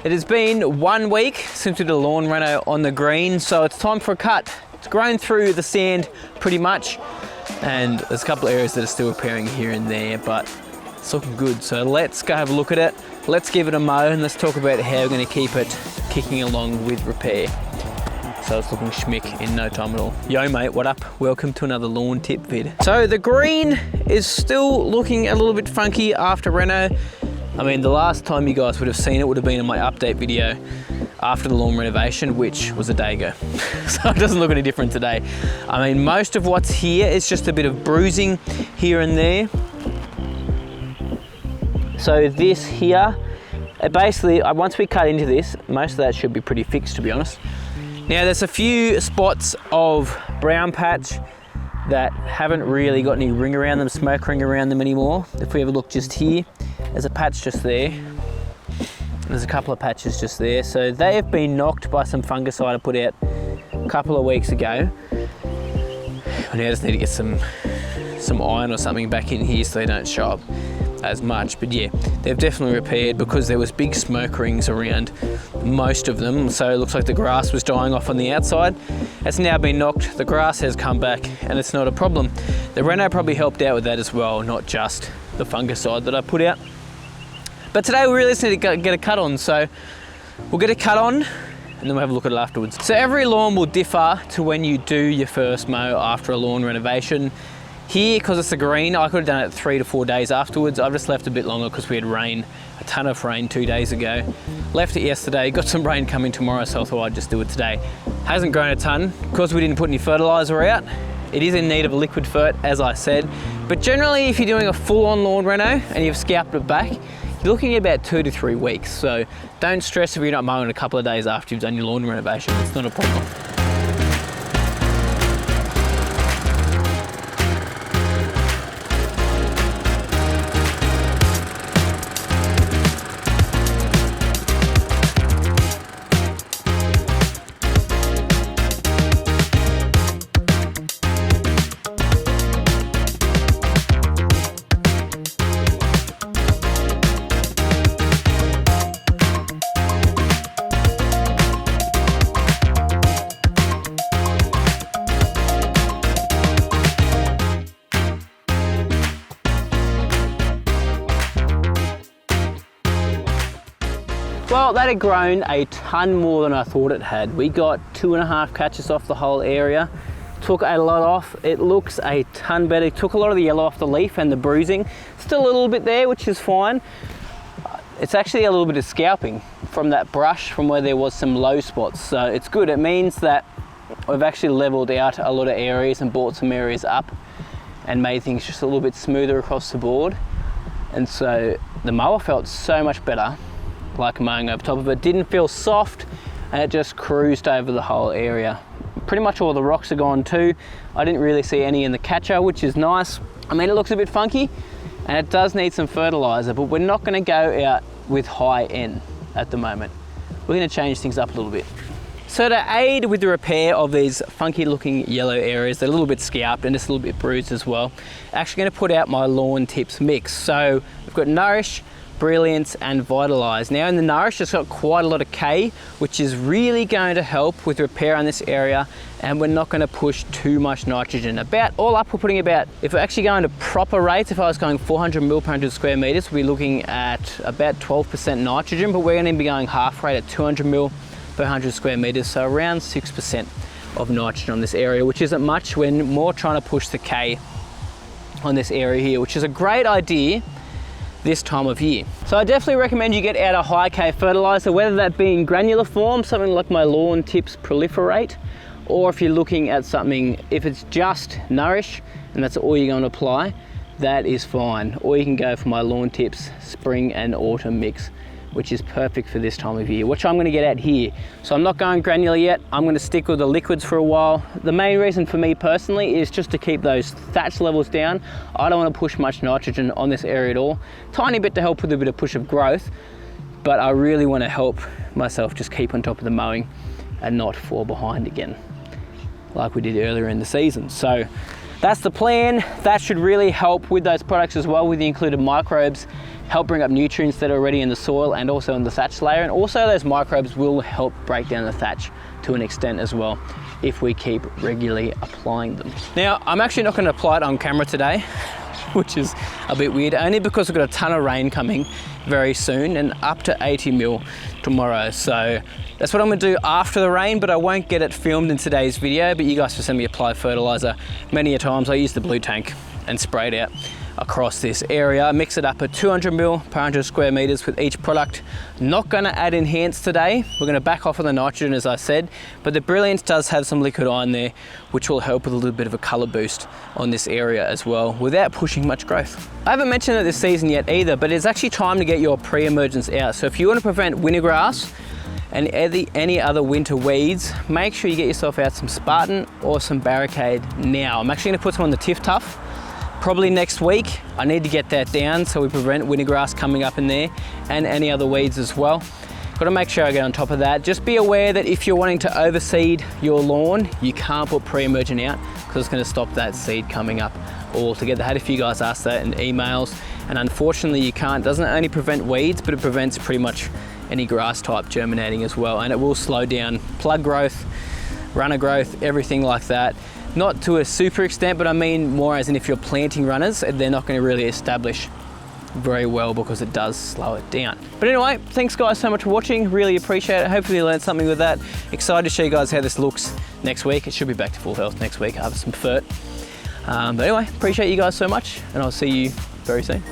It has been 1 week since we did a lawn reno on the green, so it's time for a cut. It's grown through the sand pretty much, and there's a couple of areas that are still appearing here and there, but it's looking good. So let's go have a look at it. Let's give it a mow and let's talk about how we're going to keep it kicking along with repair. So it's looking schmick in no time at all. Yo mate, what up? Welcome to another lawn tip vid. So the green is still looking a little bit funky after reno. I mean, the last time you guys would have seen it would have been in my update video after the lawn renovation, which was a day ago. So it doesn't look any different today. I mean, most of what's here is just a bit of bruising here and there. So this here, basically, once we cut into this, most of that should be pretty fixed, to be honest. Now there's a few spots of brown patch that haven't really got any ring around them, smoke ring around them anymore. If we have a look just here, there's a patch just there. There's a couple of patches just there. So they have been knocked by some fungicide I put out a couple of weeks ago. I now just need to get some iron or something back in here so they don't show up as much. But yeah, they've definitely repaired because there was big smoke rings around most of them. So it looks like the grass was dying off on the outside. It's now been knocked, the grass has come back and it's not a problem. The Reno probably helped out with that as well, not just the fungicide that I put out. But today we really just need to get a cut on. So we'll get a cut on and then we'll have a look at it afterwards. So every lawn will differ to when you do your first mow after a lawn renovation. Here, because it's a green, I could have done it 3 to 4 days afterwards. I've just left a bit longer because we had rain, a ton of rain 2 days ago. Left it yesterday, got some rain coming tomorrow, so I thought I'd just do it today. Hasn't grown a ton because we didn't put any fertilizer out. It is in need of a liquid fert, as I said. But generally, if you're doing a full-on lawn reno and you've scalped it back, you're looking at about 2 to 3 weeks. So don't stress if you're not mowing a couple of days after you've done your lawn renovation. It's not a problem. Well, that had grown a ton more than I thought it had. We got 2.5 catches off the whole area. Took a lot off. It looks a ton better. Took a lot of the yellow off the leaf and the bruising. Still a little bit there, which is fine. It's actually a little bit of scalping from that brush from where there was some low spots. So it's good. It means that we've actually leveled out a lot of areas and brought some areas up and made things just a little bit smoother across the board. And so the mower felt so much better, like mowing over top of it. Didn't feel soft and it just cruised over the whole area. Pretty much all the rocks are gone too. I didn't really see any in the catcher, which is nice. I mean, it looks a bit funky and it does need some fertilizer, but we're not going to go out with high N at the moment. We're going to change things up a little bit. So to aid with the repair of these funky looking yellow areas, they're a little bit scalped and just a little bit bruised as well, actually going to put out my lawn tips mix. So we've got Nourish, Brilliance and Vitalize. Now in the Nourish, it's got quite a lot of K, which is really going to help with repair on this area, and we're not going to push too much nitrogen. About all up, we're putting about, if we're actually going to proper rates, if I was going 400 mil per 100 square meters, we'd be looking at about 12% nitrogen, but we're going to be going half rate at 200 mil per 100 square meters, so around 6% of nitrogen on this area, which isn't much. We're more trying to push the K on this area here, which is a great idea this time of year. So I definitely recommend you get out a high K fertilizer, whether that be in granular form, something like my Lawn Tips Proliferate, or if you're looking at something, if it's just Nourish and that's all you're going to apply, that is fine. Or you can go for my Lawn Tips Spring and Autumn Mix, which is perfect for this time of year, which I'm going to get at here. So I'm not going granular yet. I'm going to stick with the liquids for a while. The main reason for me personally is just to keep those thatch levels down. I don't want to push much nitrogen on this area at all. Tiny bit to help with a bit of push of growth, but I really want to help myself just keep on top of the mowing and not fall behind again like we did earlier in the season. So that's the plan. That should really help with those products as well, with the included microbes help bring up nutrients that are already in the soil and also in the thatch layer, and also those microbes will help break down the thatch to an extent as well if we keep regularly applying them. Now, I'm actually not going to apply it on camera today, which is a bit weird, only because we've got a ton of rain coming very soon and up to 80 mil tomorrow. So that's what I'm going to do after the rain, but I won't get it filmed in today's video. But you guys have seen me apply fertilizer many a times. I use the blue tank and spray it out across this area. Mix it up at 200 mil per 100 square meters with each product. Not going to add enhance today. We're going to back off on the nitrogen, as I said, but the Brilliance does have some liquid iron there, which will help with a little bit of a color boost on this area as well, without pushing much growth. I haven't mentioned it this season yet either, but it's actually time to get your pre-emergence out. So if you want to prevent winter grass and any other winter weeds, make sure you get yourself out some Spartan or some Barricade now. I'm actually going to put some on the Tiff Tuff probably next week. I need to get that down so we prevent winter grass coming up in there and any other weeds as well. Got to make sure I get on top of that. Just be aware that if you're wanting to overseed your lawn, you can't put pre-emergent out because it's going to stop that seed coming up altogether. I had a few guys ask that in emails, and unfortunately you can't. It doesn't only prevent weeds, but it prevents pretty much any grass type germinating as well, and it will slow down plug growth, runner growth, everything like that. Not to a super extent, but I mean more as in if you're planting runners, they're not going to really establish very well because it does slow it down. But anyway, thanks guys so much for watching. Really appreciate it. Hopefully you learned something with that. Excited to show you guys how this looks next week. It should be back to full health next week after some fert. But anyway, appreciate you guys so much, and I'll see you very soon.